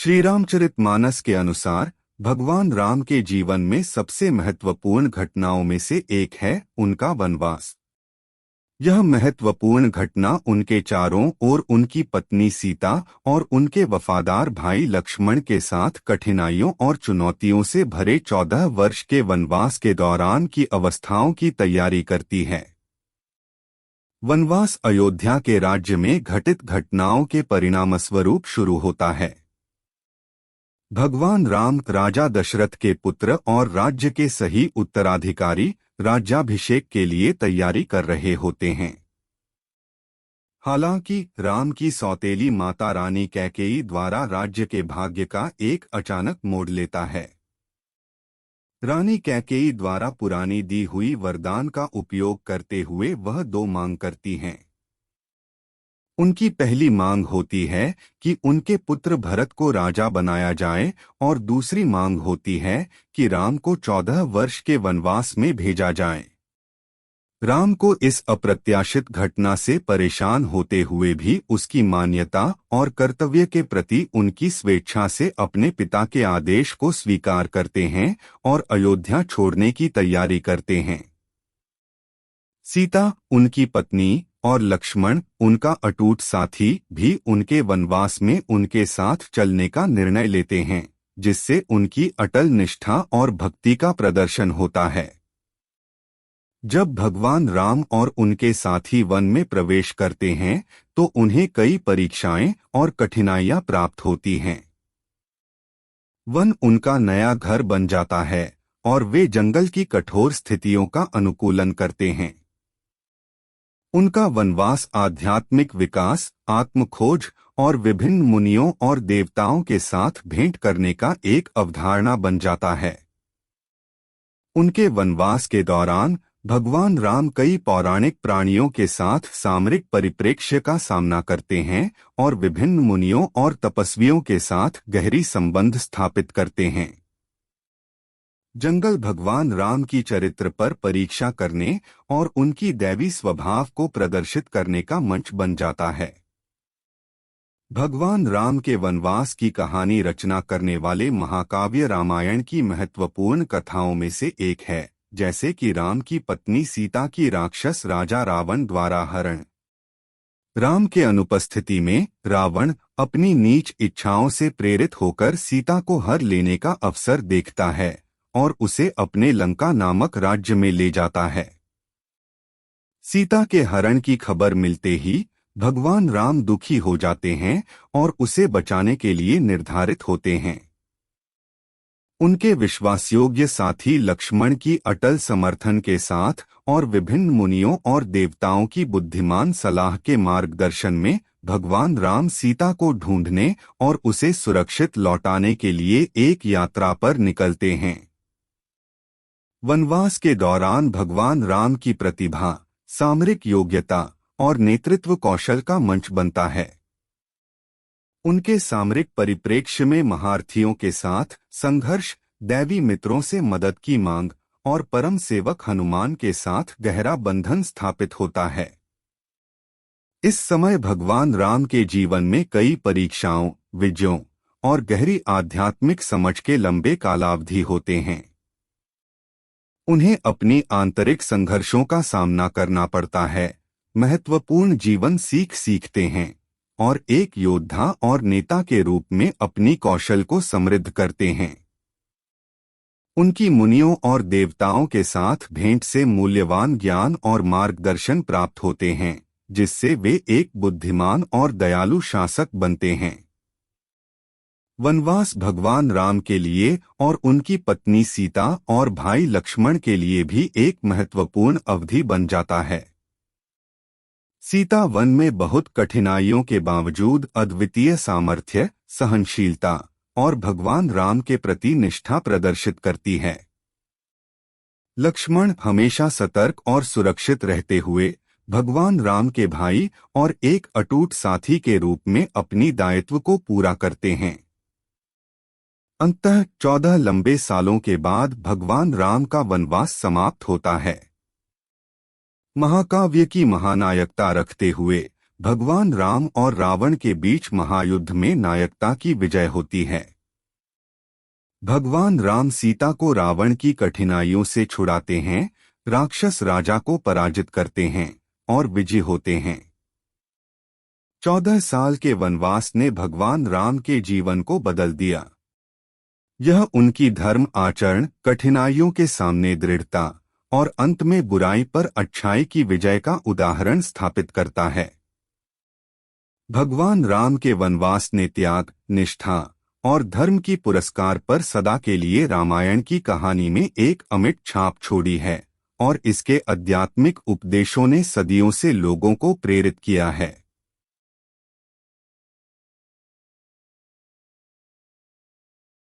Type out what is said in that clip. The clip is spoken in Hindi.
श्रीरामचरितमानस के अनुसार भगवान राम के जीवन में सबसे महत्वपूर्ण घटनाओं में से एक है उनका वनवास। यह महत्वपूर्ण घटना उनके चारों ओर उनकी पत्नी सीता और उनके वफादार भाई लक्ष्मण के साथ कठिनाइयों और चुनौतियों से भरे 14 वर्ष के वनवास के दौरान की अवस्थाओं की तैयारी करती है। वनवास अयोध्या के राज्य में घटित घटनाओं के परिणामस्वरूप शुरू होता है। भगवान राम राजा दशरथ के पुत्र और राज्य के सही उत्तराधिकारी राज्याभिषेक के लिए तैयारी कर रहे होते हैं। हालांकि राम की सौतेली माता रानी कैकेयी द्वारा राज्य के भाग्य का एक अचानक मोड़ लेता है। रानी कैकेयी द्वारा पुरानी दी हुई वरदान का उपयोग करते हुए वह दो मांग करती हैं। उनकी पहली मांग होती है कि उनके पुत्र भरत को राजा बनाया जाए और दूसरी मांग होती है कि राम को 14 वर्ष के वनवास में भेजा जाए। राम को इस अप्रत्याशित घटना से परेशान होते हुए भी उसकी मान्यता और कर्तव्य के प्रति उनकी स्वेच्छा से अपने पिता के आदेश को स्वीकार करते हैं और अयोध्या छोड़ने की तैयारी करते हैं। सीता, उनकी पत्नी, और लक्ष्मण, उनका अटूट साथी, भी उनके वनवास में उनके साथ चलने का निर्णय लेते हैं, जिससे उनकी अटल निष्ठा और भक्ति का प्रदर्शन होता है। जब भगवान राम और उनके साथी वन में प्रवेश करते हैं तो उन्हें कई परीक्षाएं और कठिनाइयां प्राप्त होती हैं। वन उनका नया घर बन जाता है और वे जंगल की कठोर स्थितियों का अनुकूलन करते हैं। उनका वनवास आध्यात्मिक विकास, आत्मखोज और विभिन्न मुनियों और देवताओं के साथ भेंट करने का एक अवधारणा बन जाता है। उनके वनवास के दौरान भगवान राम कई पौराणिक प्राणियों के साथ सामरिक परिप्रेक्ष्य का सामना करते हैं और विभिन्न मुनियों और तपस्वियों के साथ गहरी संबंध स्थापित करते हैं। जंगल भगवान राम की चरित्र पर परीक्षा करने और उनकी दैवी स्वभाव को प्रदर्शित करने का मंच बन जाता है। भगवान राम के वनवास की कहानी रचना करने वाले महाकाव्य रामायण की महत्वपूर्ण कथाओं में से एक है, जैसे कि राम की पत्नी सीता की राक्षस राजा रावण द्वारा हरण। राम के अनुपस्थिति में रावण अपनी नीच इच्छाओं से प्रेरित होकर सीता को हर लेने का अवसर देखता है और उसे अपने लंका नामक राज्य में ले जाता है। सीता के हरण की खबर मिलते ही भगवान राम दुखी हो जाते हैं और उसे बचाने के लिए निर्धारित होते हैं। उनके विश्वासयोग्य साथी लक्ष्मण की अटल समर्थन के साथ और विभिन्न मुनियों और देवताओं की बुद्धिमान सलाह के मार्गदर्शन में भगवान राम सीता को ढूंढने और उसे सुरक्षित लौटाने के लिए एक यात्रा पर निकलते हैं। वनवास के दौरान भगवान राम की प्रतिभा, सामरिक योग्यता और नेतृत्व कौशल का मंच बनता है। उनके सामरिक परिप्रेक्ष्य में महारथियों के साथ संघर्ष, दैवी मित्रों से मदद की मांग और परम सेवक हनुमान के साथ गहरा बंधन स्थापित होता है। इस समय भगवान राम के जीवन में कई परीक्षाओं, विजयों और गहरी आध्यात्मिक समझ के लंबे कालावधि होते हैं। उन्हें अपनी आंतरिक संघर्षों का सामना करना पड़ता है, महत्वपूर्ण जीवन सीखते हैं और एक योद्धा और नेता के रूप में अपनी कौशल को समृद्ध करते हैं। उनकी मुनियों और देवताओं के साथ भेंट से मूल्यवान ज्ञान और मार्गदर्शन प्राप्त होते हैं, जिससे वे एक बुद्धिमान और दयालु शासक बनते हैं। वनवास भगवान राम के लिए और उनकी पत्नी सीता और भाई लक्ष्मण के लिए भी एक महत्वपूर्ण अवधि बन जाता है। सीता वन में बहुत कठिनाइयों के बावजूद अद्वितीय सामर्थ्य, सहनशीलता और भगवान राम के प्रति निष्ठा प्रदर्शित करती है। लक्ष्मण हमेशा सतर्क और सुरक्षित रहते हुए भगवान राम के भाई और एक अटूट साथी के रूप में अपनी दायित्व को पूरा करते हैं। अंततः 14 लंबे सालों के बाद भगवान राम का वनवास समाप्त होता है। महाकाव्य की महानायकता रखते हुए भगवान राम और रावण के बीच महायुद्ध में नायकता की विजय होती है। भगवान राम सीता को रावण की कठिनाइयों से छुड़ाते हैं, राक्षस राजा को पराजित करते हैं और विजयी होते हैं। 14 साल के वनवास ने भगवान राम के जीवन को बदल दिया। यह उनकी धर्म आचरण, कठिनाइयों के सामने दृढ़ता और अंत में बुराई पर अच्छाई की विजय का उदाहरण स्थापित करता है। भगवान राम के वनवास ने त्याग, निष्ठा और धर्म की पुरस्कार पर सदा के लिए रामायण की कहानी में एक अमिट छाप छोड़ी है और इसके आध्यात्मिक उपदेशों ने सदियों से लोगों को प्रेरित किया है।